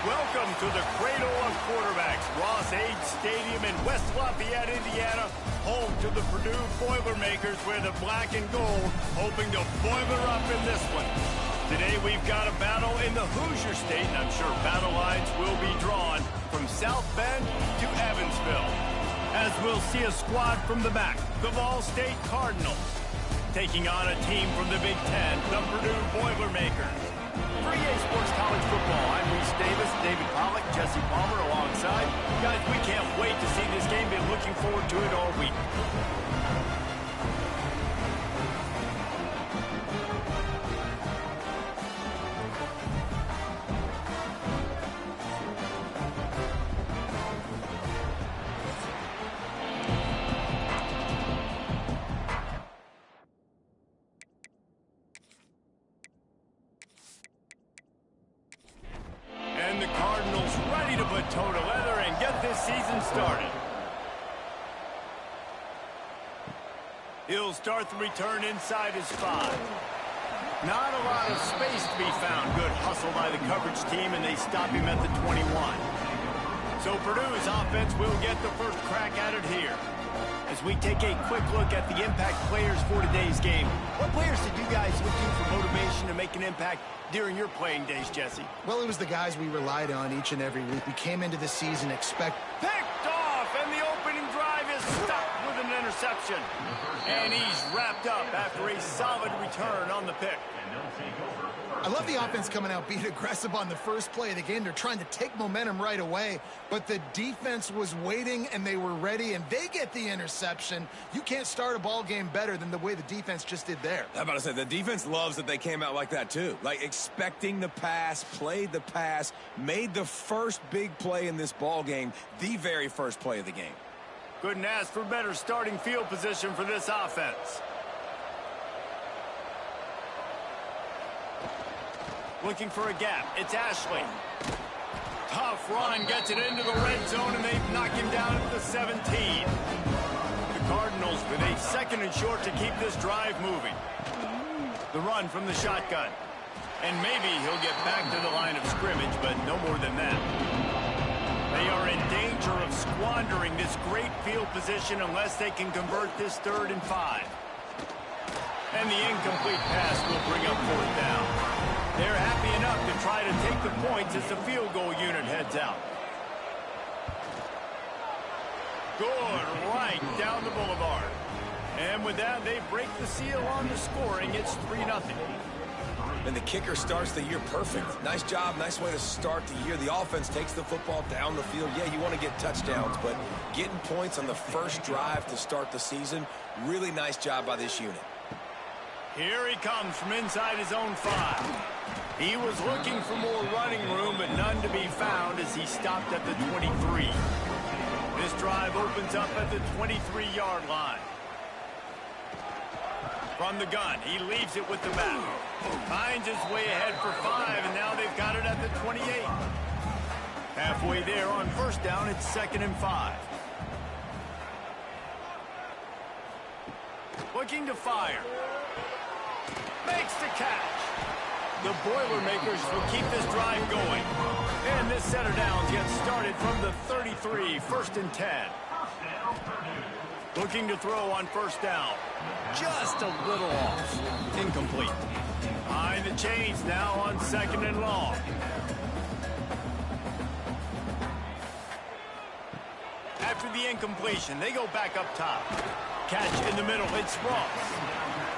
Welcome to the cradle of quarterbacks, Ross-Ade Stadium in West Lafayette, Indiana, home to the Purdue Boilermakers, where the black and gold hoping to boiler up in this one. Today we've got a battle in the Hoosier State, and I'm sure battle lines will be drawn from South Bend to Evansville. As we'll see a squad from the back, the Ball State Cardinals, taking on a team from the Big Ten, the Purdue Boilermakers. For EA Sports College Football, I'm Reese Davis, David Pollack, Jesse Palmer alongside. Guys, we can't wait to see this game. Been looking forward to it all week. And the Cardinals ready to put toe to leather and get this season started. He'll start the return inside his 5. Not a lot of space to be found. Good hustle by the coverage team, and they stop him at the 21. So Purdue's offense will get the first crack at it here. As we take a quick look at the impact players for today's game, what players did you guys look to for motivation to make an impact during your playing days, Jesse? Well, it was the guys we relied on each and every week. We came into the season picked off, and the opening drive is stopped with an interception. And he's wrapped up after a solid return on the pick. I love the offense coming out being aggressive on the first play of the game. They're trying to take momentum right away, but the defense was waiting, and they were ready, and they get the interception. You can't start a ball game better than the way the defense just did there. I'm about to say, the defense loves that they came out like that, too. Like, expecting the pass, played the pass, made the first big play in this ball game, the very first play of the game. Couldn't ask for better starting field position for this offense. Looking for a gap. It's Ashley. Tough run, gets it into the red zone, and they knock him down at the 17. The Cardinals with a 2nd and short to keep this drive moving. The run from the shotgun. And maybe he'll get back to the line of scrimmage, but no more than that. They are in danger of squandering this great field position unless they can convert this 3rd and 5. And the incomplete pass will bring up 4th down. They're happy enough to try to take the points as the field goal unit heads out. Good, right down the boulevard. And with that, they break the seal on the scoring. It's 3-0. And the kicker starts the year perfect. Nice job, nice way to start the year. The offense takes the football down the field. Yeah, you want to get touchdowns, but getting points on the first drive to start the season, really nice job by this unit. Here he comes from inside his own 5. He was looking for more running room, but none to be found as he stopped at the 23. This drive opens up at the 23-yard line. From the gun, he leaves it with the back. Finds his way ahead for 5, and now they've got it at the 28. Halfway there on 1st down, it's 2nd and 5. Looking to fire. Makes the catch. The Boilermakers will keep this drive going. And this set of downs gets started from the 33, 1st and 10. Looking to throw on 1st down. Just a little off. Incomplete. Behind the chains now on 2nd and long. After the incompletion, they go back up top. Catch in the middle, it's Ross.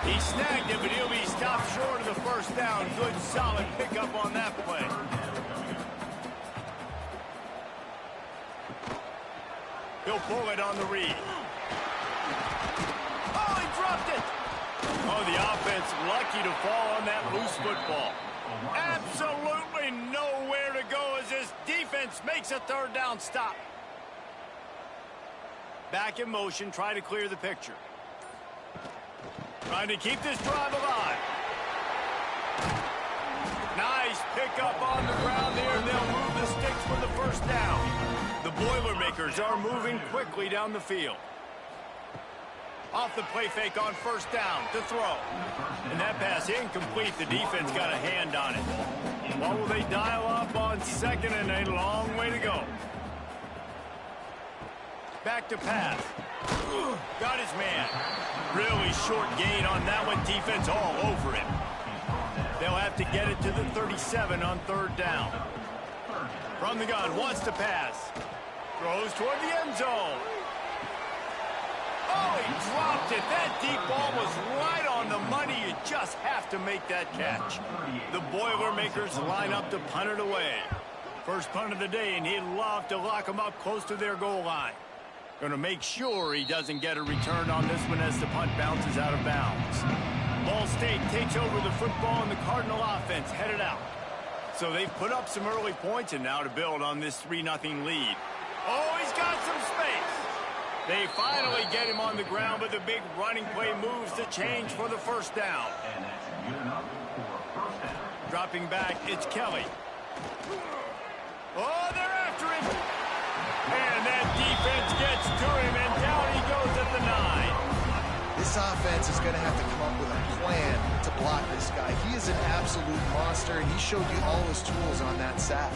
He snagged it, but he'll be stopped short of the 1st down. Good, solid pickup on that play. He'll pull it on the read. Oh, he dropped it! Oh, the offense lucky to fall on that loose football. Absolutely nowhere to go as this defense makes a 3rd down stop. Back in motion, try to clear the picture. Trying to keep this drive alive. Nice pickup on the ground there, and they'll move the sticks for the 1st down. The Boilermakers are moving quickly down the field. Off the play fake on first down to throw. And that pass incomplete. The defense got a hand on it. What will they dial up on second and a long way to go? Back to pass. Got his man. Really short gain on that one. Defense all over him. They'll have to get it to the 37 on third down. From the gun, wants to pass. Throws toward the end zone. Oh, he dropped it. That deep ball was right on the money. You just have to make that catch. The Boilermakers line up to punt it away. First punt of the day, and he'd love to lock them up close to their goal line. Going to make sure he doesn't get a return on this one as the punt bounces out of bounds. Ball State takes over the football, and the Cardinal offense headed out. So they've put up some early points, and now to build on this 3-0 lead. Oh, he's got some space. They finally get him on the ground, but the big running play moves the change for the first down. Dropping back, it's Kelly. Oh, they're after him. And that defense gets to him, and down he goes at the 9. This offense is going to have to come up with a plan to block this guy. He is an absolute monster, and he showed you all his tools on that sack.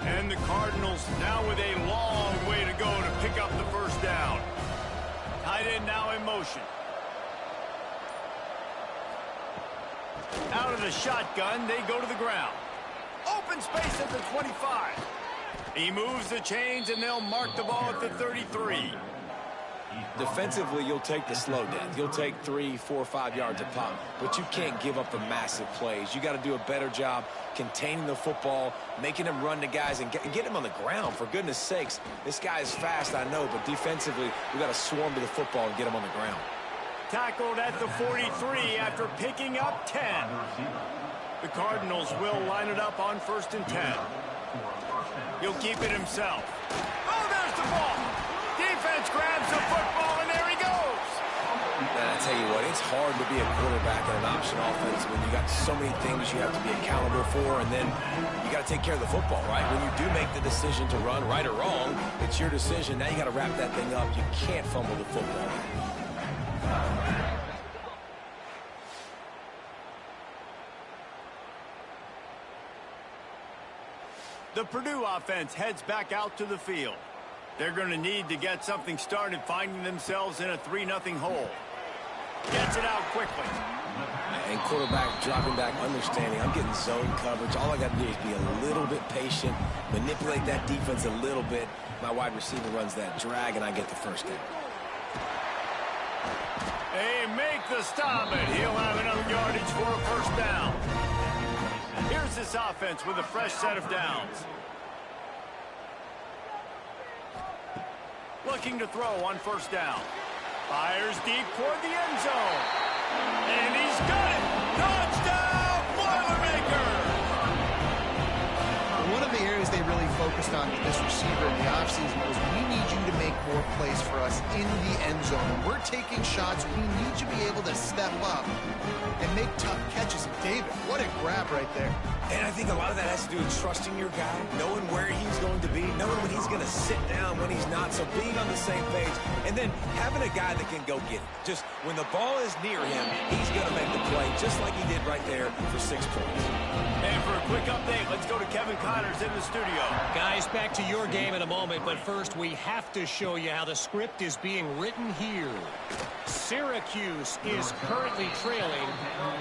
And the Cardinals now with a long way to go to pick up the first down. Tight end now in motion. Out of the shotgun, they go to the ground. Open space at the 25. He moves the chains, and they'll mark the ball at the 33. Defensively, you'll take the slow death. You'll take 3, 4, 5 yards a pop, but you can't give up the massive plays. You got to do a better job containing the football, making him run to guys, and get him on the ground. For goodness sakes, this guy is fast, I know, but defensively, we got to swarm to the football and get him on the ground. Tackled at the 43 after picking up 10. The Cardinals will line it up on 1st and 10. He'll keep it himself. Oh, there's the ball. Defense grabs the football, and there he goes. And I tell you what, it's hard to be a quarterback in an option offense when you got so many things you have to be accountable for, and then you got to take care of the football, right? When you do make the decision to run, right or wrong, it's your decision. Now you got to wrap that thing up. You can't fumble the football. The Purdue offense heads back out to the field. They're going to need to get something started, finding themselves in a 3-0 hole. Gets it out quickly. And quarterback dropping back, understanding I'm getting zone coverage. All I got to do is be a little bit patient, manipulate that defense a little bit. My wide receiver runs that drag, and I get the first down. They make the stop, and he'll have enough yardage for a first down. Here's this offense with a fresh set of downs. Looking to throw on first down. Fires deep toward the end zone. And he's got it. Touchdown, Boilermakers! One of the areas they really focused on with this receiver in the offseason was, we need you to make more plays for us in the end zone. When we're taking shots, we need you to be able to step up and make tough catches. David, what a grab right there. And I think a lot of that has to do with trusting your guy, knowing where he's going to be, knowing when he's going to sit down, when he's not, so being on the same page, and then having a guy that can go get it. Just when the ball is near him, he's going to make the play, just like he did right there for 6 points. And for a quick update, let's go to Kevin Connors in the studio. Guys, back to your game in a moment, but first we have to show you how the script is being written here. Syracuse is currently trailing,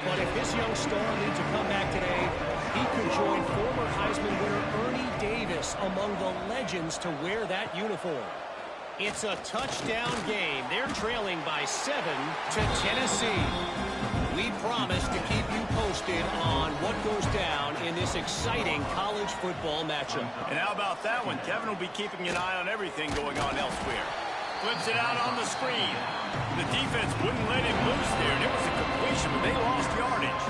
but if this young star needs a comeback today, he could join former Heisman winner Ernie Davis among the legends to wear that uniform. It's a touchdown game. They're trailing by 7 to Tennessee. We promise to keep you posted on what goes down in this exciting college football matchup. And how about that one? Kevin will be keeping an eye on everything going on elsewhere. Flips it out on the screen. The defense wouldn't let him loose there, and it was a completion, but they lost yardage.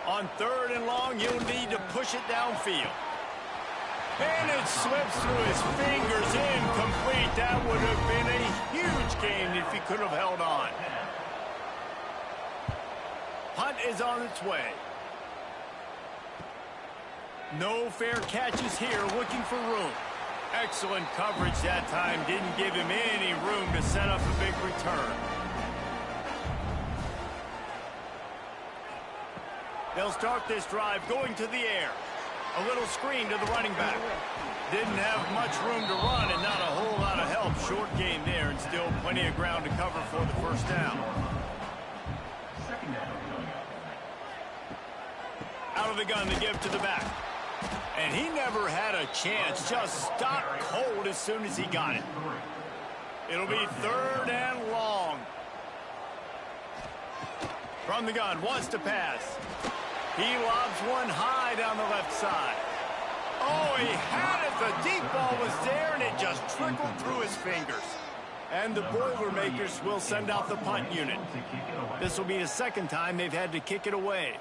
On 3rd and long, you'll need to push it downfield. And it slips through his fingers, incomplete. That would have been a huge gain if he could have held on. punt is on its way. No fair catches here, looking for room. Excellent coverage that time. Didn't give him any room to set up a big return. They'll start this drive going to the air. A little screen to the running back. Didn't have much room to run and not a whole lot of help. Short gain there and still plenty of ground to cover for the first down. Out of the gun to give to the back. And he never had a chance. Just stopped cold as soon as he got it. It'll be 3rd and long. From the gun, wants to pass. He lobs one high down the left side. Oh, he had it. The deep ball was there, and it just trickled through his fingers. And the Boilermakers will send out the punt unit. This will be the second time they've had to kick it away.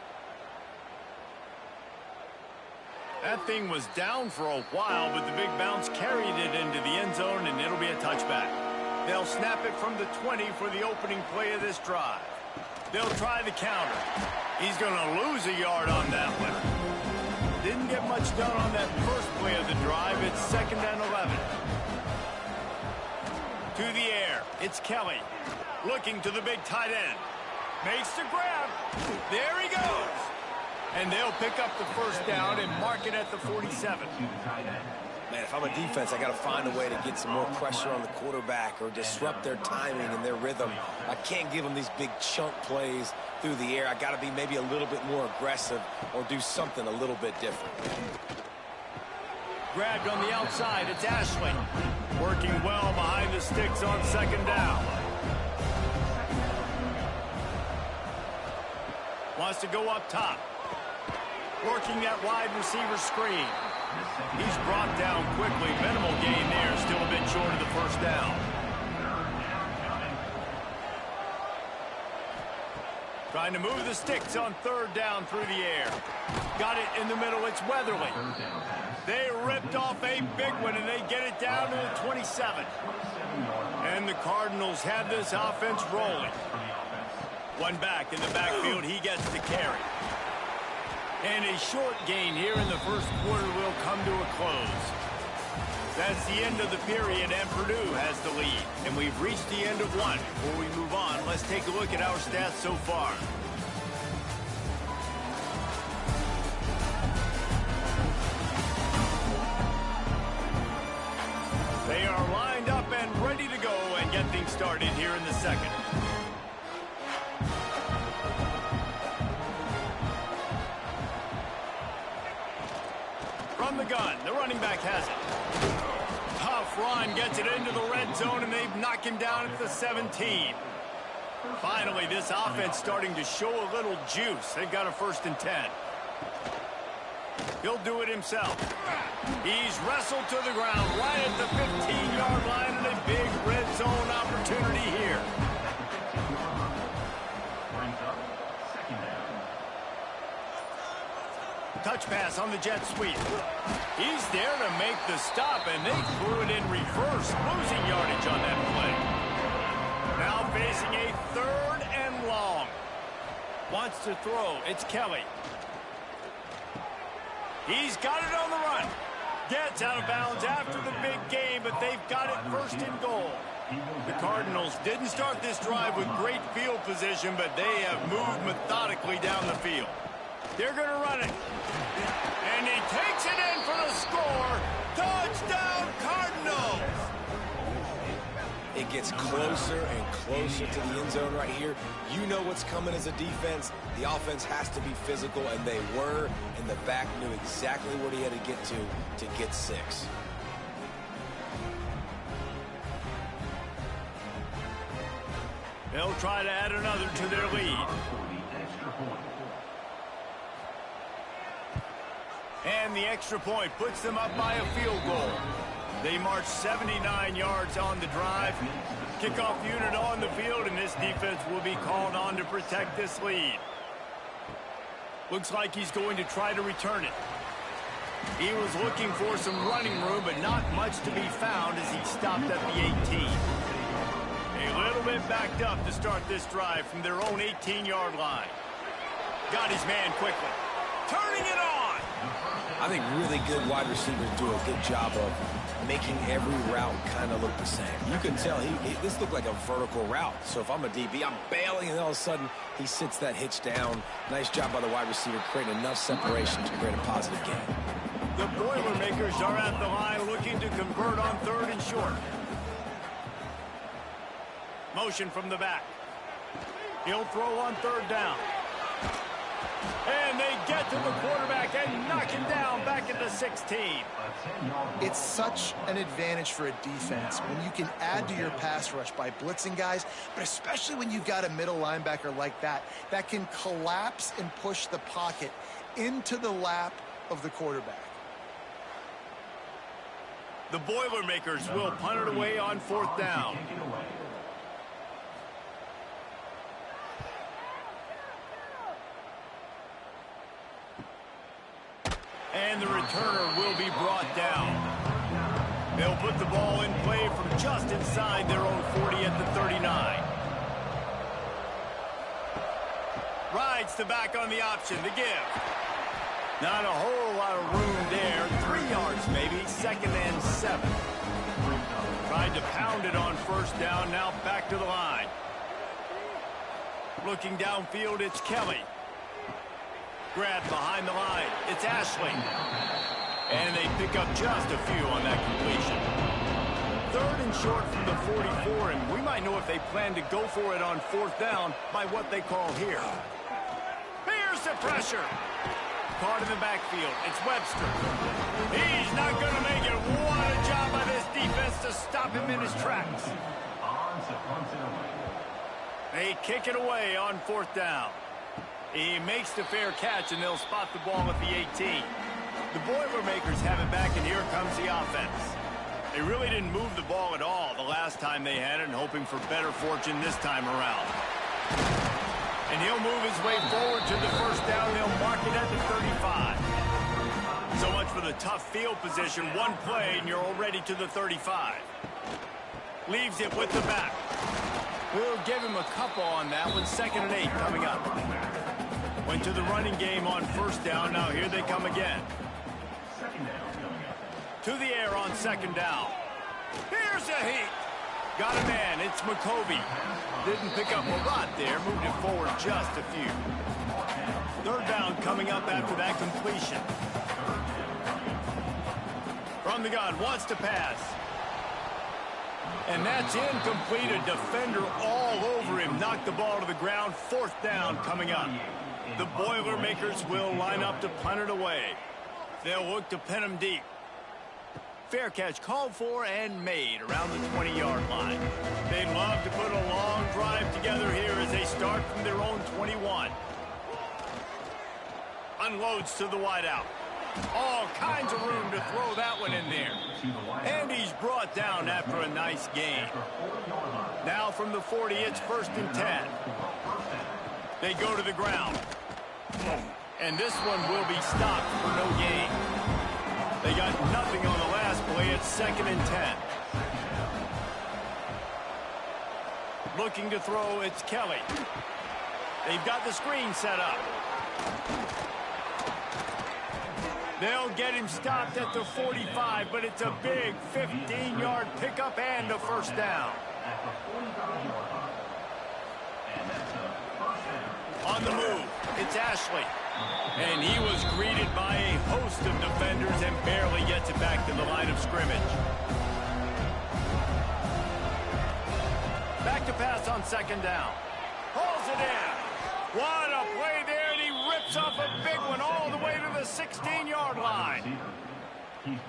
That thing was down for a while, but the big bounce carried it into the end zone, and it'll be a touchback. They'll snap it from the 20 for the opening play of this drive. They'll try the counter. He's going to lose a yard on that one. Didn't get much done on that first play of the drive. It's 2nd and 11. To the air. It's Kelly. Looking to the big tight end. Makes the grab. There he goes. And they'll pick up the first down and mark it at the 47. Man, if I'm a defense, I got to find a way to get some more pressure on the quarterback or disrupt their timing and their rhythm. I can't give them these big chunk plays through the air. I got to be maybe a little bit more aggressive or do something a little bit different. Grabbed on the outside. It's Ashley. Working well behind the sticks on 2nd down. Wants to go up top. Working that wide receiver screen. He's brought down quickly. Minimal gain there. Still a bit short of the first down. Trying to move the sticks on 3rd down through the air. Got it in the middle. It's Weatherly. They ripped off a big one, and they get it down to the 27. And the Cardinals have this offense rolling. One back in the backfield. He gets the carry. And a short gain here in the first quarter will come to a close. That's the end of the period, and Purdue has the lead. And we've reached the end of one. Before we move on, let's take a look at our stats so far. They are lined up and ready to go and get things started here in the second. From the gun, the running back has it. Tough run, gets it into the red zone, and they've knocked him down at the 17. Finally, this offense starting to show a little juice. They've got a 1st and 10. He'll do it himself. He's wrestled to the ground right at the 15-yard line, and a big red zone opportunity here. Touch pass on the jet sweep. He's there to make the stop, and they threw it in reverse, losing yardage on that play. Now facing a 3rd and long. Wants to throw. It's Kelly. He's got it on the run. Gets out of bounds after the big game, but they've got it 1st and goal. The Cardinals didn't start this drive with great field position, but they have moved methodically down the field. They're going to run it. And he takes it in for the score. Touchdown, Cardinals! It gets closer and closer to the end zone right here. You know what's coming as a defense. The offense has to be physical, and they were. And the back knew exactly what he had to get 6. They'll try to add another to their lead. And the extra point puts them up by a field goal. They march 79 yards on the drive. Kickoff unit on the field, and this defense will be called on to protect this lead. Looks like he's going to try to return it. He was looking for some running room, but not much to be found as he stopped at the 18. A little bit backed up to start this drive from their own 18-yard line. got his man quickly. Turning it on. I think really good wide receivers do a good job of making every route kind of look the same. You can tell this looked like a vertical route. So if I'm a DB, I'm bailing, and all of a sudden he sits that hitch down. Nice job by the wide receiver creating enough separation to create a positive gain. The Boilermakers are at the line looking to convert on 3rd and short. Motion from the back. He'll throw on 3rd down. And they get to the quarterback and knock him down back at the 16. It's such an advantage for a defense when you can add to your pass rush by blitzing guys, but especially when you've got a middle linebacker like that can collapse and push the pocket into the lap of the quarterback. The Boilermakers will punt it away on 4th down. And the returner will be brought down. They'll put the ball in play from just inside their own 40 at the 39. Rides the back on the option, the give. Not a whole lot of room there. 3 yards maybe, 2nd and 7. Tried to pound it on 1st down, now back to the line. Looking downfield, it's Kelly. Grab behind the line. It's Ashley. And they pick up just a few on that completion. 3rd and short from the 44, and we might know if they plan to go for it on 4th down by what they call here. Here's the pressure. Caught in the backfield. It's Webster. He's not going to make it. What a job by this defense to stop him in his tracks. They kick it away on 4th down. He makes the fair catch, and they'll spot the ball at the 18. The Boilermakers have it back, and here comes the offense. They really didn't move the ball at all the last time they had it, and hoping for better fortune this time around. And he'll move his way forward to the 1st down. They'll mark it at the 35. So much for the tough field position. One play, and you're already to the 35. Leaves it with the back. We'll give him a couple on that one. 2nd and 8 coming up. Went to the running game on 1st down. Now here they come again. To the air on 2nd down. Here's a heat. Got a man. It's McCovey. Didn't pick up a lot there. Moved it forward just a few. 3rd down coming up after that completion. From the gun. Wants to pass. And that's incomplete. A defender all over him. Knocked the ball to the ground. 4th down coming up. The Boilermakers will line up to punt it away. They'll look to pin him deep. Fair catch called for and made around the 20-yard line. They'd love to put a long drive together here as they start from their own 21. Unloads to the wideout. All kinds of room to throw that one in there. And he's brought down after a nice gain. Now from the 40, it's 1st and 10. They go to the ground. And this one will be stopped for no gain. They got nothing on the last play. It's 2nd and 10. Looking to throw, it's Kelly. They've got the screen set up. They'll get him stopped at the 45, but it's a big 15-yard pickup and a 1st down. On the move, it's Ashley. And he was greeted by a host of defenders and barely gets it back to the line of scrimmage. Back to pass on 2nd down. Pulls it in. What a play there, and he rips off a big one all the way to the 16-yard line.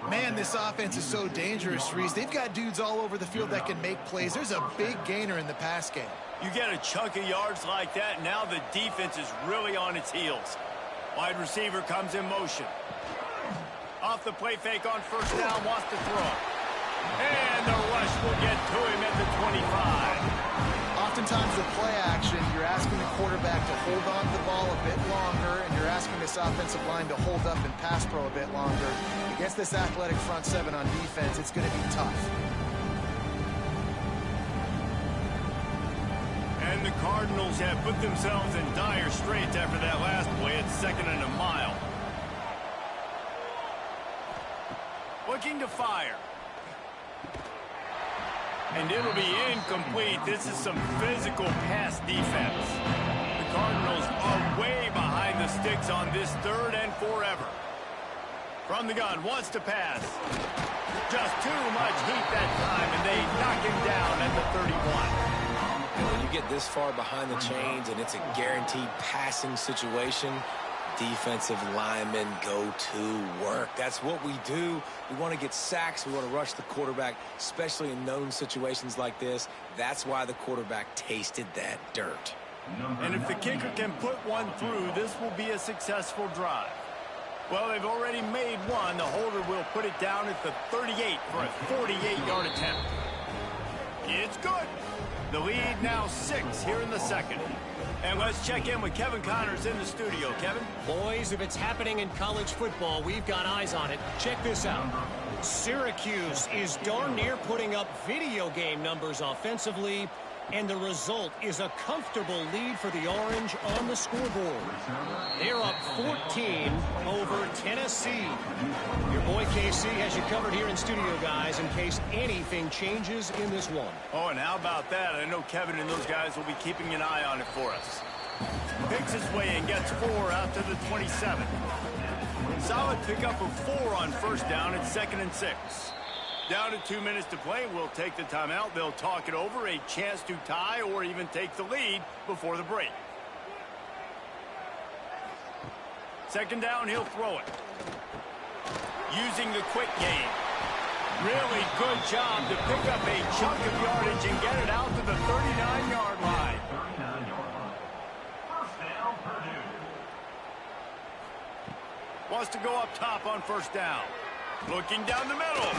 Man, this offense is so dangerous, Reese. They've got dudes all over the field that can make plays. There's a big gainer in the pass game. You get a chunk of yards like that, now the defense is really on its heels. Wide receiver comes in motion. Off the play fake on 1st down, wants to throw. And the rush will get to him at the 25. Oftentimes with play action, you're asking the quarterback to hold on to the ball a bit longer, and you're asking this offensive line to hold up and pass pro a bit longer. Against this athletic front seven on defense, it's going to be tough. And And the Cardinals have put themselves in dire straits after that last play. It's 2nd and a mile. Looking to fire. And it'll be incomplete. This is some physical pass defense. The Cardinals are way behind the sticks on this 3rd and forever. From the gun, wants to pass. Just too much heat that time, and they knock him down at the 31. And when you get this far behind the chains and it's a guaranteed passing situation, defensive linemen go to work. That's what we do. We want to get sacks. We want to rush the quarterback, especially in known situations like this. That's why the quarterback tasted that dirt. And if the kicker can put one through, this will be a successful drive. Well, they've already made one. The holder will put it down at the 38 for a 48-yard attempt. It's good. The lead now 6 here in the 2nd. And let's check in with Kevin Connors in the studio. Kevin? Boys, if it's happening in college football, we've got eyes on it. Check this out. Syracuse is darn near putting up video game numbers offensively, and the result is a comfortable lead for the Orange on the scoreboard. They're up 14 over Tennessee. Your boy KC has you covered here in studio, guys, in case anything changes in this one. Oh, and how about that? I know Kevin and those guys will be keeping an eye on it for us. Picks his way and gets 4 out to the 27. Solid pickup of 4 on 1st down. It's 2nd and 6. Down to 2 minutes to play. We'll take the timeout. They'll talk it over. A chance to tie or even take the lead before the break. 2nd down, he'll throw it. Using the quick game. Really good job to pick up a chunk of yardage and get it out to the 39-yard line. First down, Purdue. Wants to go up top on 1st down. Looking down the middle.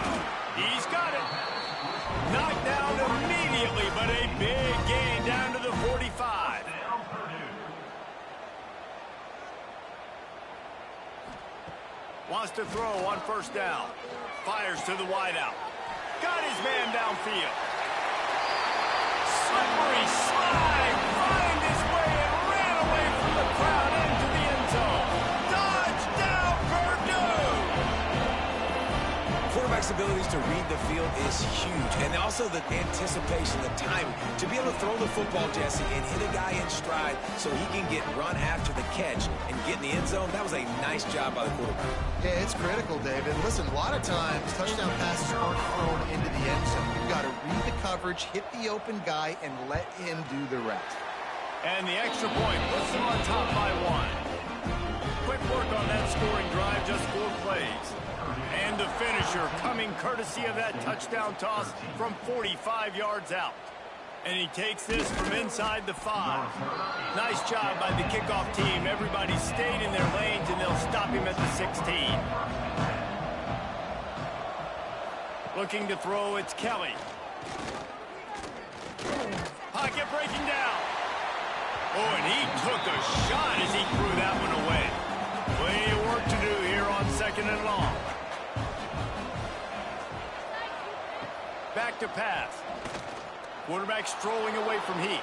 He's got it. Knocked down immediately, but a big gain down to the 45. Wants to throw on 1st down. Fires to the wideout. Got his man downfield. Slippery slide. Find his way and ran away from the crowd into the end zone. Touchdown, Purdue! Quarterback's abilities to read the field is huge. And also the anticipation, the timing. To be able to throw the football, Jesse, and hit a guy in stride so he can get run after the catch and get in the end zone, that was a nice job by the quarterback. Yeah, it's critical, David. Listen, a lot of times, touchdown passes aren't thrown into the end zone. You've got to read the coverage, hit the open guy, and let him do the rest. And the extra point puts them on top by 1. Quick work on that scoring drive, just 4 plays. And the finisher coming courtesy of that touchdown toss from 45 yards out. And he takes this from inside the 5. Nice job by the kickoff team. Everybody stayed in their lanes, and they'll stop him at the 16. Looking to throw, it's Kelly. Pocket breaking down. Oh, and he took a shot as he threw that one away. Plenty of work to do here on 2nd and long. Back to pass. Quarterback strolling away from heat.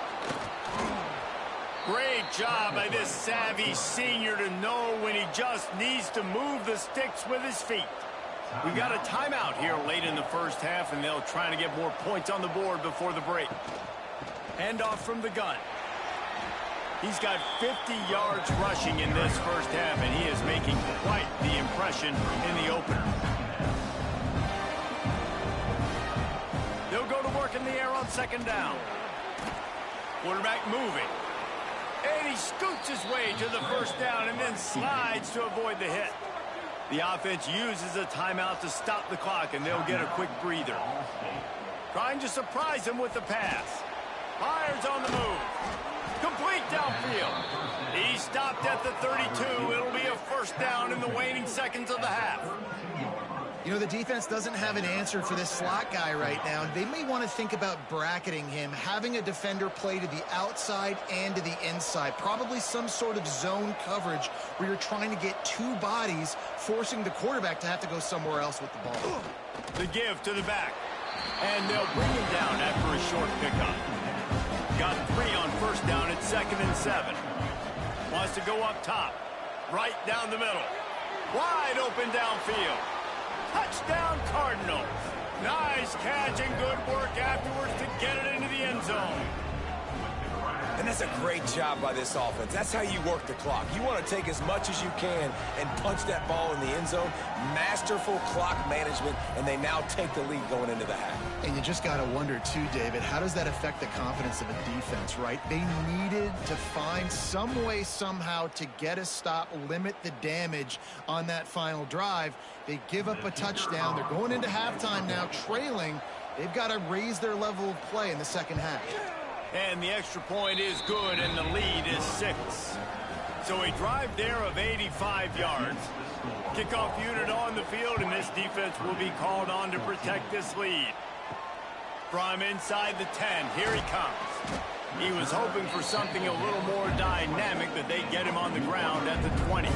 Great job by this savvy senior to know when he just needs to move the sticks with his feet. We've got a timeout here late in the 1st half, and they'll try to get more points on the board before the break. Handoff from the gun. He's got 50 yards rushing in this 1st half, and he is making quite the impression in the opener. They'll go to work in the air on 2nd down. Quarterback moving. And he scoots his way to the 1st down and then slides to avoid the hit. The offense uses a timeout to stop the clock, and they'll get a quick breather. Trying to surprise him with the pass. Fires on the move. Complete downfield. He stopped at the 32. It'll be a 1st down in the waning seconds of the half. You know, the defense doesn't have an answer for this slot guy right now. They may want to think about bracketing him, having a defender play to the outside and to the inside. Probably some sort of zone coverage where you're trying to get 2 bodies, forcing the quarterback to have to go somewhere else with the ball. The give to the back. And they'll bring him down after a short pickup. Got 3 on first down at 2nd and 7. Wants to go up top. Right down the middle. Wide open downfield. Touchdown Cardinals. Nice catch and good work afterwards to get it into the end zone. And that's a great job by this offense. That's how you work the clock. You want to take as much as you can and punch that ball in the end zone. Masterful clock management, and they now take the lead going into the half. And you just got to wonder, too, David, how does that affect the confidence of a defense, right? They needed to find some way, somehow, to get a stop, limit the damage on that final drive. They give up a touchdown. They're going into halftime now, trailing. They've got to raise their level of play in the second half. And the extra point is good, and the lead is 6. So a drive there of 85 yards. Kickoff unit on the field, and this defense will be called on to protect this lead. From inside the 10, here he comes. He was hoping for something a little more dynamic, but they get him on the ground at the 20.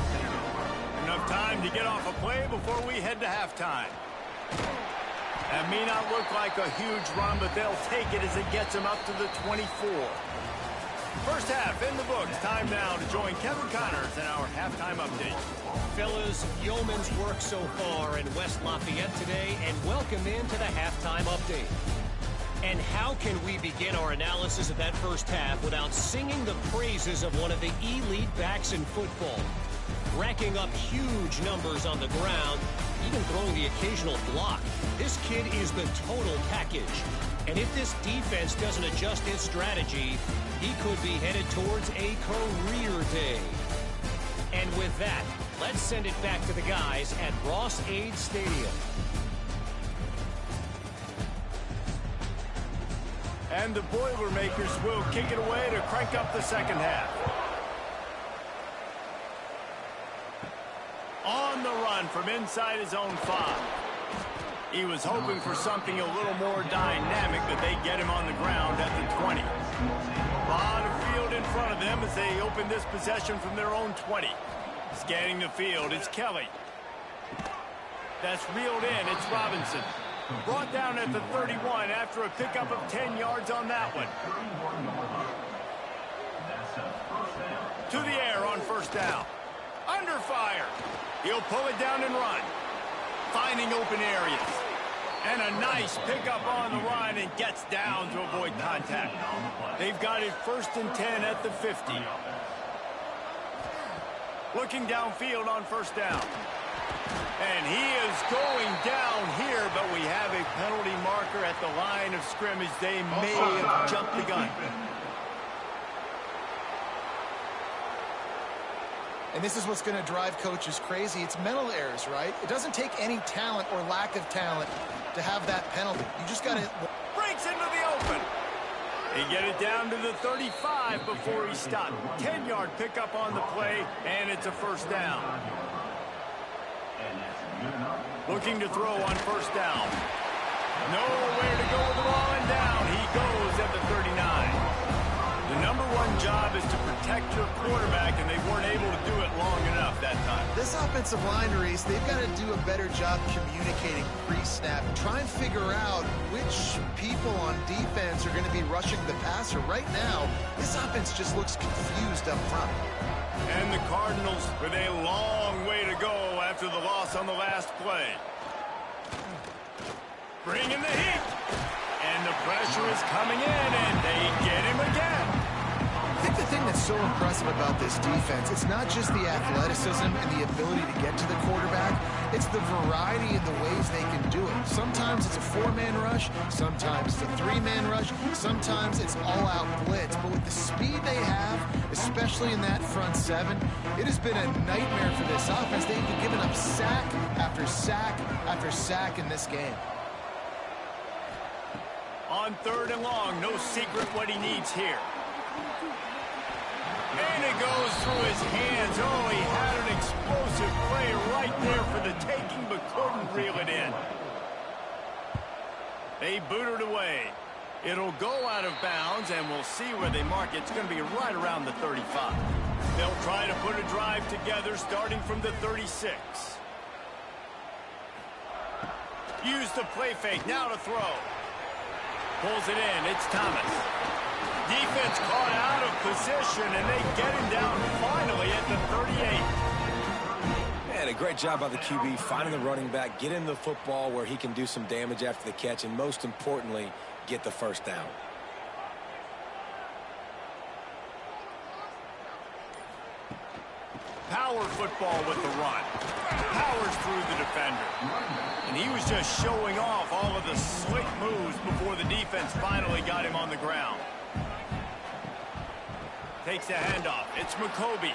Enough time to get off a play before we head to halftime. That may not look like a huge run, but they'll take it as it gets them up to the 24. First half in the books. Time now to join Kevin Connors in our halftime update. Fellas, yeoman's work so far in West Lafayette today, and welcome into the halftime update. And how can we begin our analysis of that first half without singing the praises of one of the elite backs in football? Racking up huge numbers on the ground, even throwing the occasional block. This kid is the total package. And if this defense doesn't adjust its strategy, he could be headed towards a career day. And with that, let's send it back to the guys at Ross-Ade Stadium. And the Boilermakers will kick it away to crank up the second half. On the run from inside his own 5. He was hoping for something a little more dynamic, but they get him on the ground at the 20. A lot of field in front of them as they open this possession from their own 20. Scanning the field, it's Kelly. That's reeled in, it's Robinson. Brought down at the 31 after a pickup of 10 yards on that one. To the air on first down. Under fire. He'll pull it down and run. Finding open areas. And a nice pickup on the run and gets down to avoid contact. They've got it 1st and 10 at the 50. Looking downfield on first down. And he is going down here, but we have a penalty marker at the line of scrimmage. They may have jumped the gun. And this is what's going to drive coaches crazy. It's mental errors, right? It doesn't take any talent or lack of talent to have that penalty. You just got to... Breaks into the open. They get it down to the 35 before he stopped. 10-yard pickup on the play, and it's a first down. Looking to throw on first down. Nowhere to go with the ball, and down he goes at the 39. The #1 job is to protect your quarterback, and they weren't able to do it long enough that time. This offensive line race, they've got to do a better job communicating pre-snap. Try and figure out which people on defense are going to be rushing the passer. Right now, this offense just looks confused up front. And the Cardinals with a long way to go after the loss on the last play. Bringing the heat. And the pressure is coming in, and they get him again. I think the thing that's so impressive about this defense, it's not just the athleticism and the ability to get to the quarterback. It's the variety in the ways they can do it. Sometimes it's a 4-man rush. Sometimes it's a 3-man rush. Sometimes it's all-out blitz. But with the speed they have, especially in that front 7, it has been a nightmare for this offense. They've been giving up sack after sack after sack in this game. On 3rd and long, no secret what he needs here. And it goes through his hands. Oh, he had an explosive play right there for the taking, but couldn't reel it in. They boot it away. It'll go out of bounds, and we'll see where they mark it. It's going to be right around the 35. They'll try to put a drive together starting from the 36. Use the play fake. Now to throw. Pulls it in. It's Thomas. Defense caught out of position, and they get him down finally at the 38. And a great job by the QB finding the running back, get him the football where he can do some damage after the catch, and most importantly, get the first down. Power football with the run. Powers through the defender. And he was just showing off all of the slick moves before the defense finally got him on the ground. Takes the handoff. It's McCoby.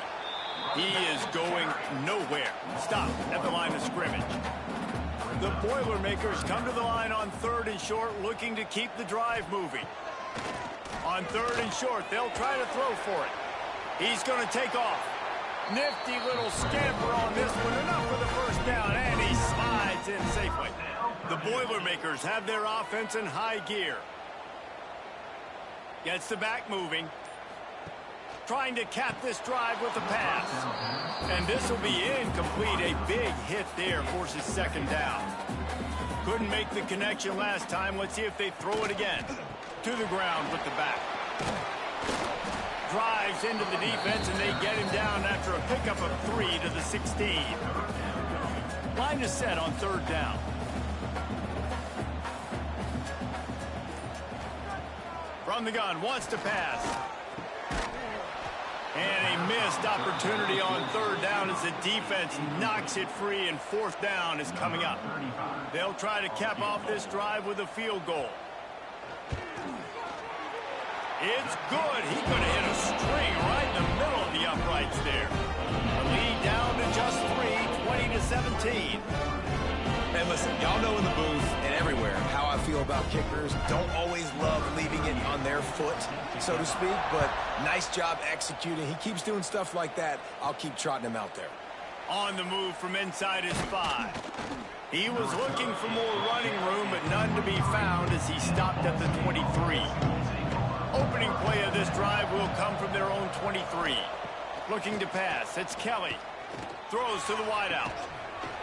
He is going nowhere. Stop at the line of scrimmage. The Boilermakers come to the line on 3rd and short, looking to keep the drive moving. On 3rd and short, they'll try to throw for it. He's going to take off. Nifty little scamper on this one. Enough for the first down, and he slides in safely. The Boilermakers have their offense in high gear. Gets the back moving. Trying to cap this drive with the pass. And this will be incomplete. A big hit there forces 2nd down. Couldn't make the connection last time. Let's see if they throw it again. To the ground with the back. Drives into the defense, and they get him down after a pickup of 3 to the 16. Line is set on 3rd down. From the gun, wants to pass. And a missed opportunity on 3rd down as the defense knocks it free, and 4th down is coming up. They'll try to cap off this drive with a field goal. It's good. He could have hit a string right in the middle of the uprights there. The lead down to just 3, 20-17. And listen, y'all know in the booth and everywhere how I feel about kickers. Don't always love leaving it on their foot, so to speak, but nice job executing. He keeps doing stuff like that. I'll keep trotting him out there. On the move from inside his 5. He was looking for more running room, but none to be found as he stopped at the 23. Opening play of this drive will come from their own 23. Looking to pass. It's Kelly. Throws to the wideout.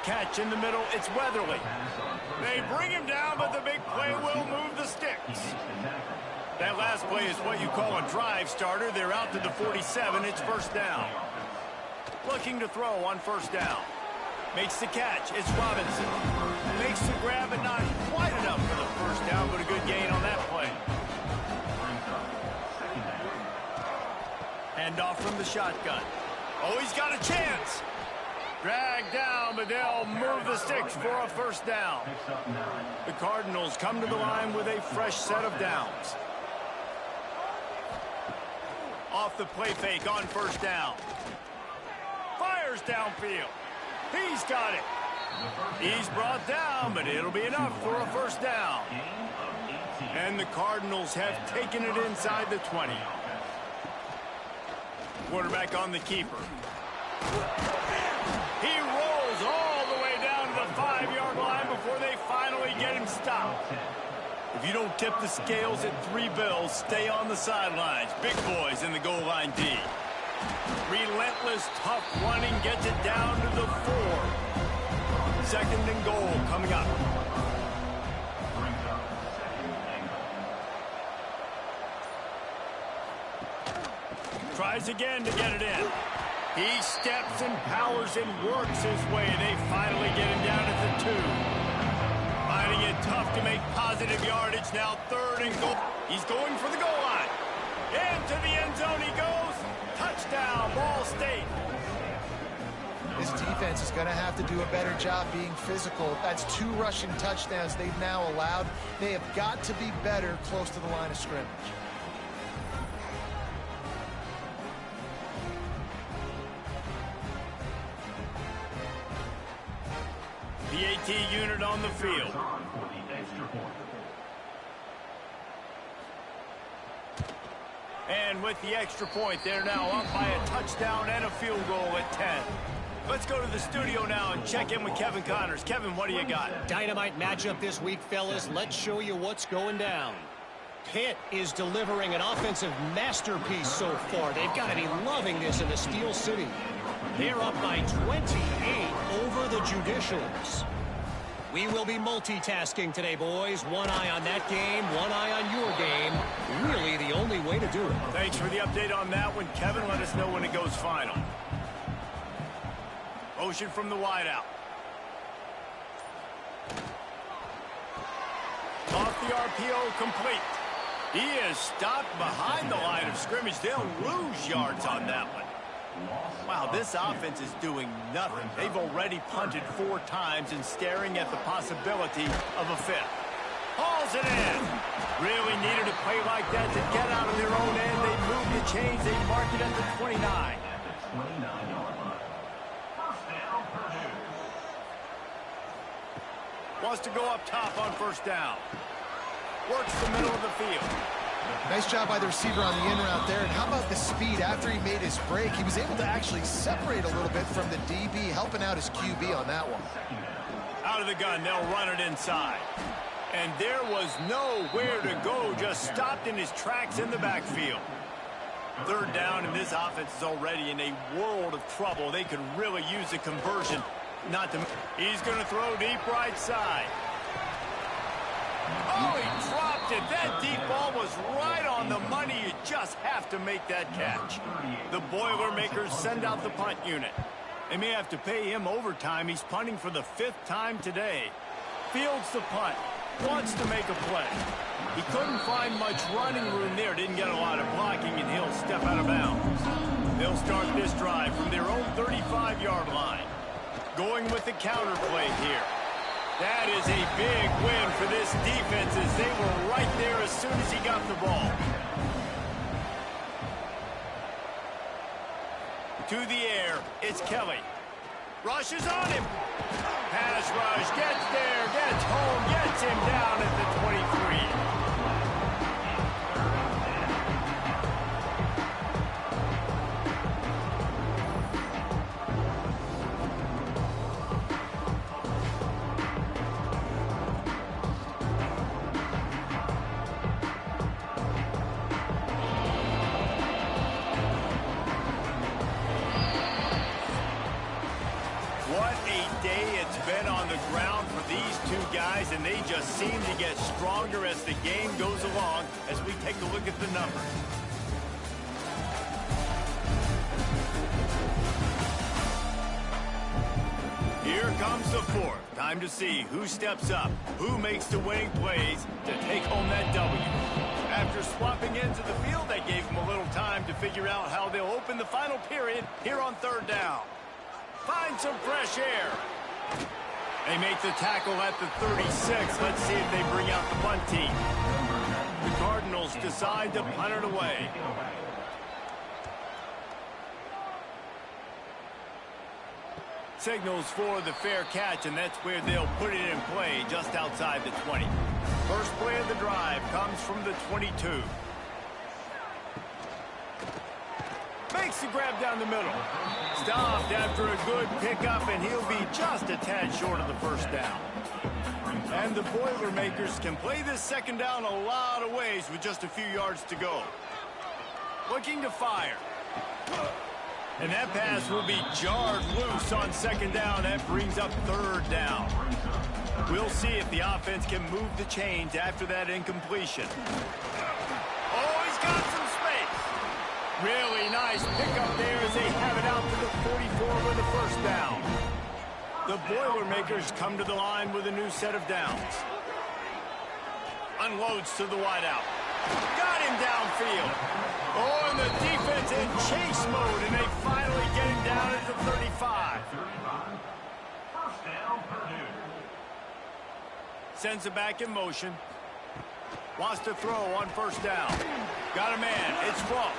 Catch in the middle. It's Weatherly. They bring him down, but the big play will move the sticks. That last play is what you call a drive starter. They're out to the 47. It's 1st down. Looking to throw on 1st down. Makes the catch. It's Robinson. Makes the grab, but not quite enough for the 1st down, but a good gain on that play. Hand off from the shotgun. Oh, he's got a chance. Dragged down, but they'll move the sticks for a 1st down. The Cardinals come to the line with a fresh set of downs. Off the play fake on 1st down. Fires downfield. He's got it. He's brought down, but it'll be enough for a 1st down. And the Cardinals have taken it inside the 20. Quarterback on the keeper. He rolls all the way down to the 5-yard line before they finally get him stopped. If you don't tip the scales at 3 bills, stay on the sidelines. Big boys in the goal line D. Relentless, tough running gets it down to the 4. 2nd and goal coming up. Tries again to get it in. He steps and powers and works his way. They finally get him down at the 2. Finding it tough to make positive yardage. Now 3rd and goal. He's going for the goal line. Into the end zone he goes. Touchdown, Ball State. This defense is going to have to do a better job being physical. That's 2 rushing touchdowns they've now allowed. They have got to be better close to the line of scrimmage. The AT unit on the field. And with the extra point, they're now up by a touchdown and a field goal at 10. Let's go to the studio now and check in with Kevin Connors. Kevin, what do you got? Dynamite matchup this week, fellas. Let's show you what's going down. Pitt is delivering an offensive masterpiece so far. They've got to be loving this in the Steel City. They're up by 28 over the Judicials. We will be multitasking today, boys. One eye on that game, one eye on your game. Really the only way to do it. Thanks for the update on that one, Kevin. Let us know when it goes final. Motion from the wideout. Off the RPO, complete. He is stopped behind the line of scrimmage. They'll lose yards on that one. Wow, this offense is doing nothing. They've already punted 4 times and staring at the possibility of a 5th. Hauls it in. Really needed a play like that to get out of their own end. They moved the chains. They mark it at the 29. Wants to go up top on first down. Works the middle of the field. Nice job by the receiver on the in route there. And how about the speed after he made his break? He was able to actually separate a little bit from the DB, helping out his QB on that one. Out of the gun, they'll run it inside. And there was nowhere to go, just stopped in his tracks in the backfield. Third down, and this offense is already in a world of trouble. They could really use a conversion. He's going to throw deep right side. Oh, he dropped it. That deep ball was right on the money. You just have to make that catch. The Boilermakers send out the punt unit. They may have to pay him overtime. He's punting for the 5th time today. Fields the punt. Wants to make a play. He couldn't find much running room there. Didn't get a lot of blocking, and he'll step out of bounds. They'll start this drive from their own 35-yard line. Going with the counter play here. That is a big win for this defense as they were right there as soon as he got the ball. To the air, it's Kelly. Rushes on him. Pass rush, gets there, gets home, gets him down at the 23. And they just seem to get stronger as the game goes along as we take a look at the numbers. Here comes the 4th. Time to see who steps up, who makes the winning plays to take home that W. After swapping into the field, that gave them a little time to figure out how they'll open the final period here on 3rd down. Find some fresh air. They make the tackle at the 36. Let's see if they bring out the punt team. The Cardinals decide to punt it away. Signals for the fair catch, and that's where they'll put it in play just outside the 20. First play of the drive comes from the 22. Makes the grab down the middle. Stopped after a good pickup, and he'll be just a tad short of the first down. And the Boilermakers can play this 2nd down a lot of ways with just a few yards to go. Looking to fire. And that pass will be jarred loose on 2nd down. That brings up 3rd down. We'll see if the offense can move the chains after that incompletion. Oh, he's got some space. Really nice pickup there as they have it out to the 44 with the 1st down. The Boilermakers come to the line with a new set of downs. Unloads to the wideout. Got him downfield. Oh, and the defense in chase mode, and they finally get him down at the 35. First down, Purdue. Sends it back in motion. Wants to throw on 1st down. Got a man. It's Ross.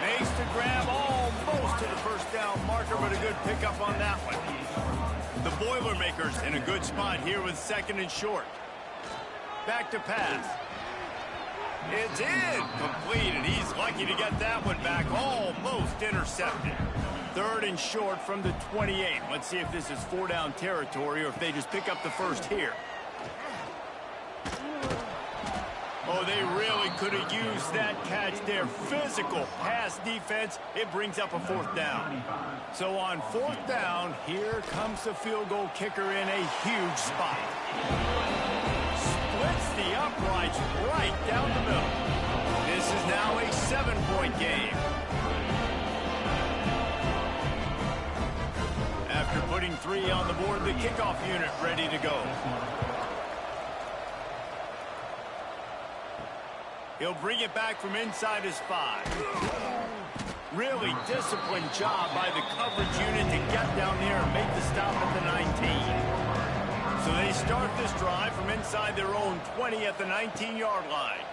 Makes the grab almost to the 1st down marker, but a good pickup on that one. The Boilermakers in a good spot here with 2nd and short. Back to pass. It's in. Completed. He's lucky to get that one back. Almost intercepted. 3rd and short from the 28. Let's see if this is 4-down territory or if they just pick up the 1st here. Oh, they really could have used that catch there. Physical pass defense. It brings up a 4th down. So on 4th down, here comes the field goal kicker in a huge spot. Splits the uprights right down the middle. This is now a 7-point game. After putting 3 on the board, the kickoff unit ready to go. He'll bring it back from inside his 5. Really disciplined job by the coverage unit to get down there and make the stop at the 19. So they start this drive from inside their own 20 at the 19-yard line.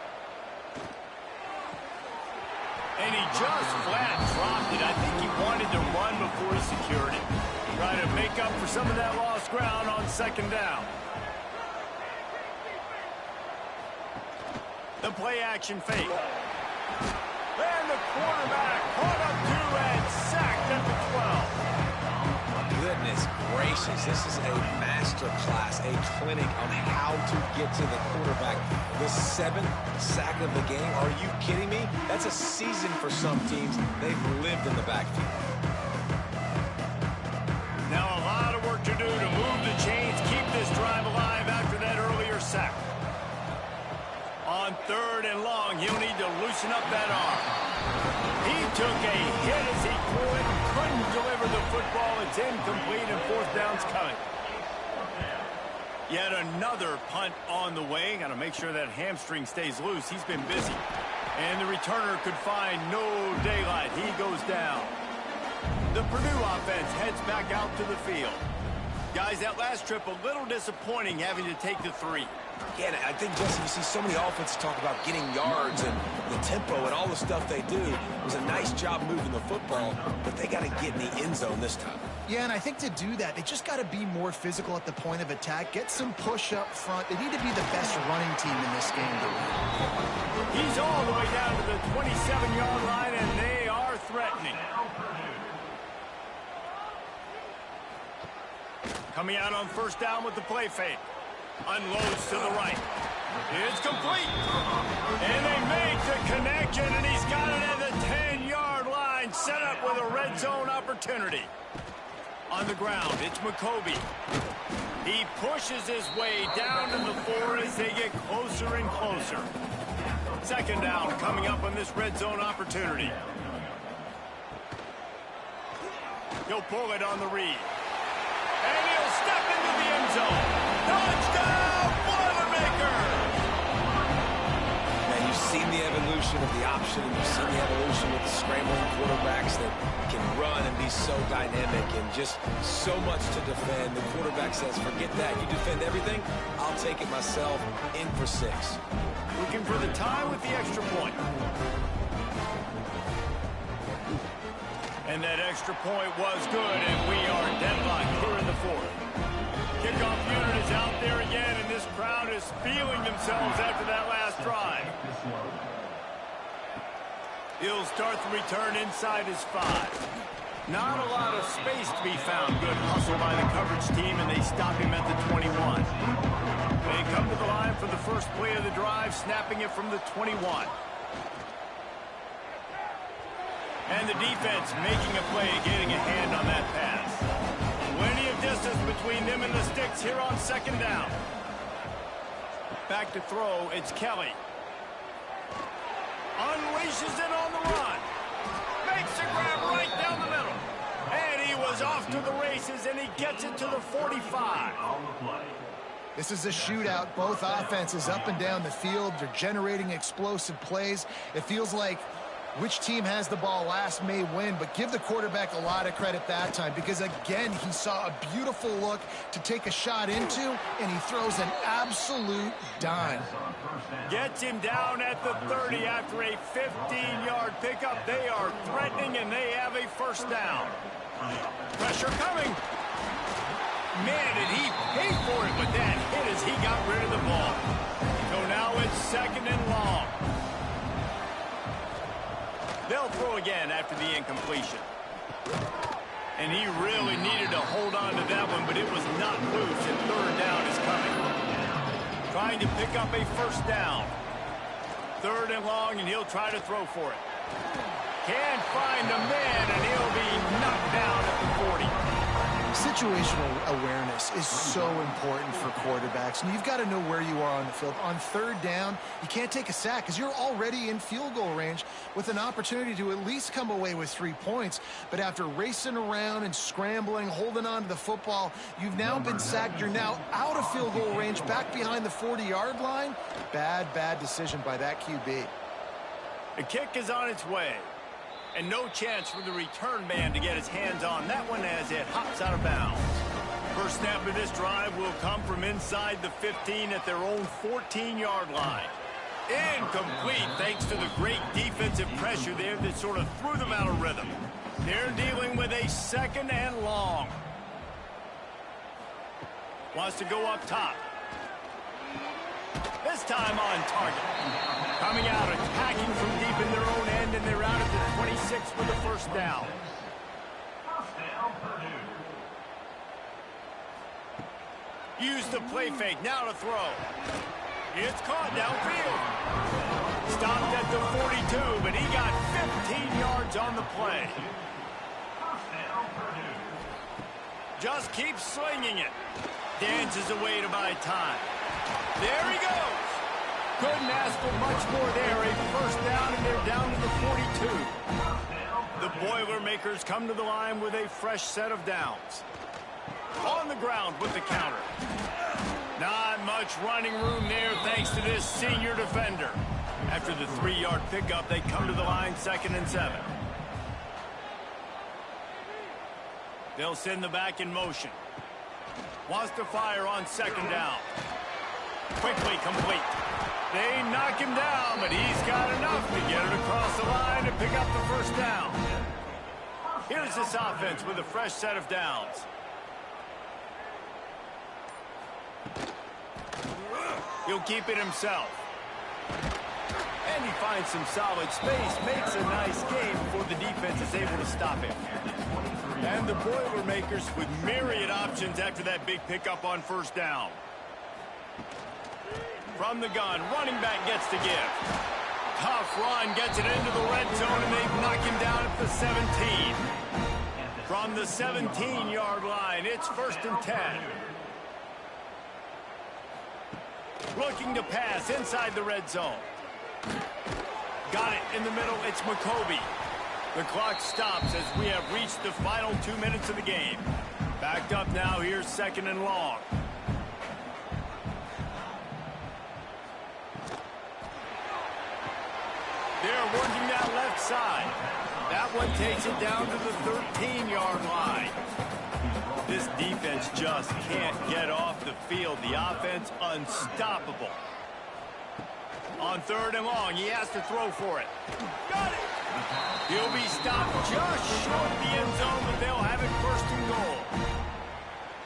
And he just flat dropped it. I think he wanted to run before he secured it. Try to make up for some of that lost ground on 2nd down. The play action fake. And the quarterback caught up to and sacked at the 12. Goodness gracious, this is a master class, a clinic on how to get to the quarterback. The 7th sack of the game, are you kidding me? That's a season for some teams. They've lived in the backfield. Now a lot of work to do to move the chains, keep this drive alive after that earlier sack. On 3rd and long, he'll need to loosen up that arm. He took a hit as he threw it, couldn't deliver the football. It's incomplete, and 4th down's coming. Yet another punt on the way. Got to make sure that hamstring stays loose. He's been busy. And the returner could find no daylight. He goes down. The Purdue offense heads back out to the field. Guys, that last trip, a little disappointing having to take the 3. Yeah, I think, Jesse, you see so many offenses talk about getting yards and the tempo and all the stuff they do. It was a nice job moving the football, but they got to get in the end zone this time. Yeah, and I think to do that, they just got to be more physical at the point of attack, get some push up front. They need to be the best running team in this game to win. He's all the way down to the 27-yard line, and they are threatening. Coming out on 1st down with the play fake. Unloads to the right. It's complete. And they make the connection, and he's got it at the 10-yard line, set up with a red zone opportunity. On the ground, it's McCoby. He pushes his way down to the 4 as they get closer and closer. 2nd down coming up on this red zone opportunity. He'll pull it on the read. And he'll step into the end zone. Touchdown, Boilermakers! Man, you've seen the evolution of the option, and you've seen the evolution with the scrambling quarterbacks that can run and be so dynamic and just so much to defend. The quarterback says, forget that. You defend everything, I'll take it myself. In for 6. Looking for the tie with the extra point. And that extra point was good, and we are deadlocked here in the 4th. Kickoff unit is out there again, and this crowd is feeling themselves after that last drive. He'll start the return inside his 5. Not a lot of space to be found. Good hustle by the coverage team, and they stop him at the 21. They come to the line for the first play of the drive, snapping it from the 21. And the defense making a play, getting a hand on that pass. Plenty of distance between them and the sticks here on 2nd down. Back to throw, it's Kelly. Unleashes it on the run. Makes a grab right down the middle. And he was off to the races, and he gets it to the 45. This is a shootout. Both offenses up and down the field. They're generating explosive plays. It feels like which team has the ball last may win, but give the quarterback a lot of credit that time because, again, he saw a beautiful look to take a shot into, and he throws an absolute dime. Gets him down at the 30 after a 15-yard pickup. They are threatening, and they have a 1st down. Pressure coming. Man, did he pay for it with that hit as he got rid of the ball. So now it's 2nd and long. They'll throw again after the incompletion. And he really needed to hold on to that one, but it was not loose, and 3rd down is coming. Trying to pick up a 1st down. 3rd and long, and he'll try to throw for it. Can't find a man, and he'll be knocked down at the 40. Situational awareness is so important for quarterbacks, and you've got to know where you are on the field. On 3rd down, you can't take a sack because you're already in field goal range with an opportunity to at least come away with 3 points. But after racing around and scrambling, holding on to the football, you've now been sacked. You're now out of field goal range, back behind the 40-yard line. Bad decision by that QB. The kick is on its way. And no chance for the return man to get his hands on that one as it hops out of bounds. First snap of this drive will come from inside the 15 at their own 14-yard line. Incomplete thanks to the great defensive pressure there that sort of threw them out of rhythm. They're dealing with a 2nd and long. Wants to go up top. This time on target. Coming out, attacking from deep in their own end, and they're out at the 26 with the first down. Use the play fake, now to throw. It's caught downfield. Stopped at the 42, but he got 15 yards on the play. Just keeps slinging it. Dances away to buy time. There he goes. Couldn't ask for much more there. A first down, and they're down to the 42. The Boilermakers come to the line with a fresh set of downs. On the ground with the counter. Not much running room there thanks to this senior defender. After the 3-yard pickup, they come to the line 2nd and 7. They'll send the back in motion. Wants to fire on 2nd down. Quickly complete. They knock him down, but he's got enough to get it across the line and pick up the first down. Here's this offense with a fresh set of downs. He'll keep it himself. And he finds some solid space, makes a nice game before the defense is able to stop him. And the Boilermakers with myriad options after that big pickup on first down. From the gun, running back gets to give. Tough run, gets it into the red zone, and they knock him down at the 17. From the 17-yard line, it's 1st and 10. Looking to pass inside the red zone. Got it in the middle, it's McCoby. The clock stops as we have reached the final 2 minutes of the game. Backed up now, here's 2nd and long. They're working that left side. That one takes it down to the 13-yard line. This defense just can't get off the field. The offense unstoppable. On 3rd and long, he has to throw for it. Got it! He'll be stopped just short of the end zone, but they'll have it 1st and goal.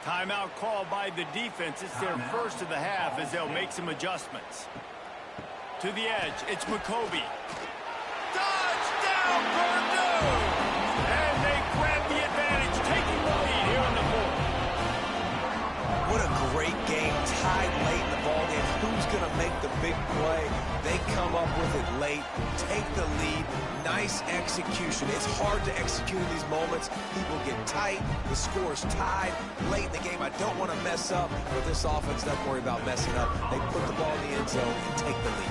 Timeout called by the defense. It's their first of the half as they'll make some adjustments. To the edge, it's McCoby. Touchdown, Purdue! And they grab the advantage, taking the lead here in the 4th. What a great game, tied late in the ballgame. Who's going to make the big play? They come up with it late, take the lead. Nice execution. It's hard to execute in these moments. People get tight. The score's tied late in the game. I don't want to mess up, but this offense doesn't worry about messing up. They put the ball in the end zone and take the lead.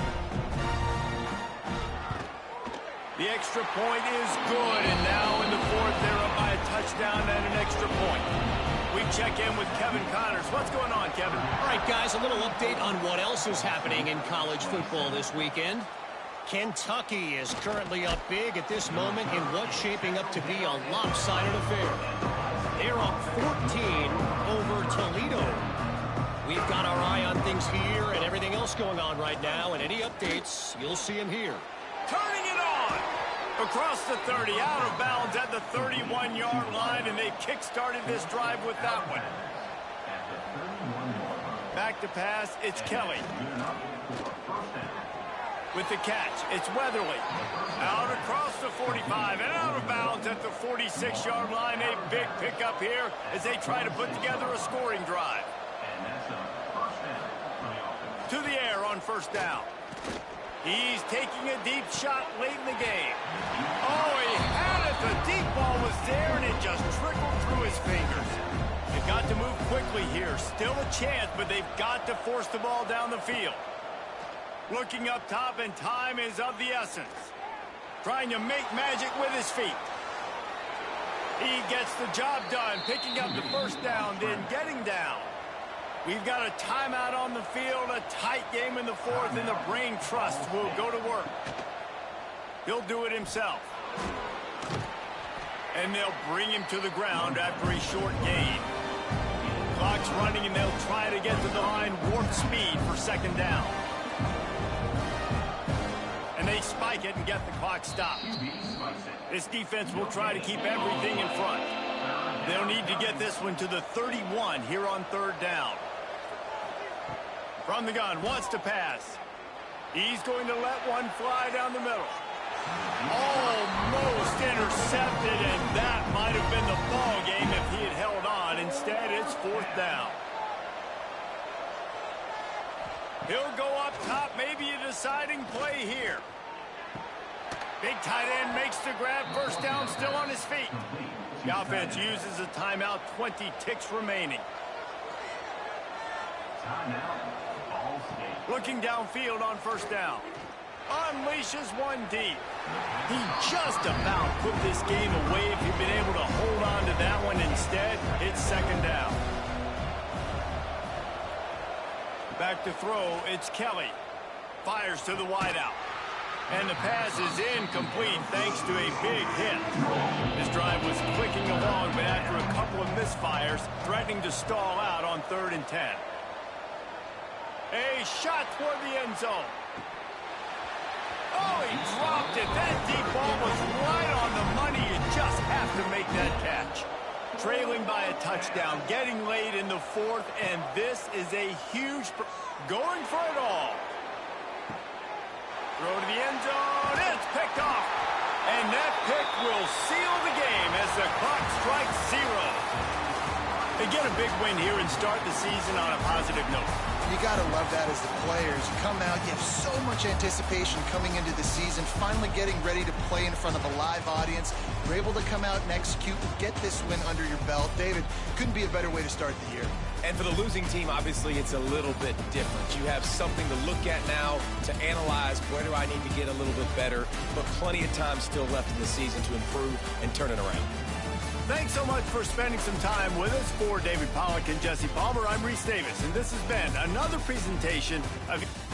The extra point is good, and now in the 4th, they're up by a touchdown and an extra point. We check in with Kevin Connors. What's going on, Kevin? All right, guys, a little update on what else is happening in college football this weekend. Kentucky is currently up big at this moment in what's shaping up to be a lopsided affair. They're up 14 over Toledo. We've got our eye on things here and everything else going on right now, and any updates, you'll see them here. Turning it on! Across the 30, out of bounds at the 31-yard line, and they kick-started this drive with that one. Back to pass, it's Kelly. With the catch, it's Weatherly. Out across the 45 and out of bounds at the 46-yard line. A big pickup here as they try to put together a scoring drive. To the air on first down. He's taking a deep shot late in the game. Oh, he had it. The deep ball was there, and it just trickled through his fingers. They've got to move quickly here. Still a chance, but they've got to force the ball down the field. Looking up top, and time is of the essence. Trying to make magic with his feet. He gets the job done, picking up the first down, then getting down. We've got a timeout on the field, a tight game in the fourth, and the brain trust will go to work. He'll do it himself. And they'll bring him to the ground after a short gain. Clock's running, and they'll try to get to the line warp speed for second down. And they spike it and get the clock stopped. This defense will try to keep everything in front. They'll need to get this one to the 31 here on third down. From the gun, wants to pass. He's going to let one fly down the middle. Almost intercepted, and that might have been the ball game if he had held on. Instead, it's fourth down. He'll go up top, maybe a deciding play here. Big tight end makes the grab, first down, still on his feet. The offense uses a timeout, 20 ticks remaining. Looking downfield on first down. Unleashes one deep. He just about put this game away if he'd been able to hold on to that one. Instead, it's second down. Back to throw, it's Kelly. Fires to the wideout. And the pass is incomplete thanks to a big hit. This drive was clicking along, but after a couple of misfires, threatening to stall out on 3rd and 10. A shot toward the end zone. Oh, he dropped it. That deep ball was right on the money. You just have to make that catch. Trailing by a touchdown, getting late in the fourth, and this is a huge... going for it all. Throw to the end zone. It's picked off. And that pick will seal the game as the clock strikes 0. They get a big win here and start the season on a positive note. You got to love that as the players. You come out, you have so much anticipation coming into the season, finally getting ready to play in front of a live audience. You're able to come out and execute and get this win under your belt. David, couldn't be a better way to start the year. And for the losing team, obviously, it's a little bit different. You have something to look at now, to analyze where do I need to get a little bit better, but plenty of time still left in the season to improve and turn it around. Thanks so much for spending some time with us. For David Pollack and Jesse Palmer, I'm Reese Davis, and this has been another presentation of...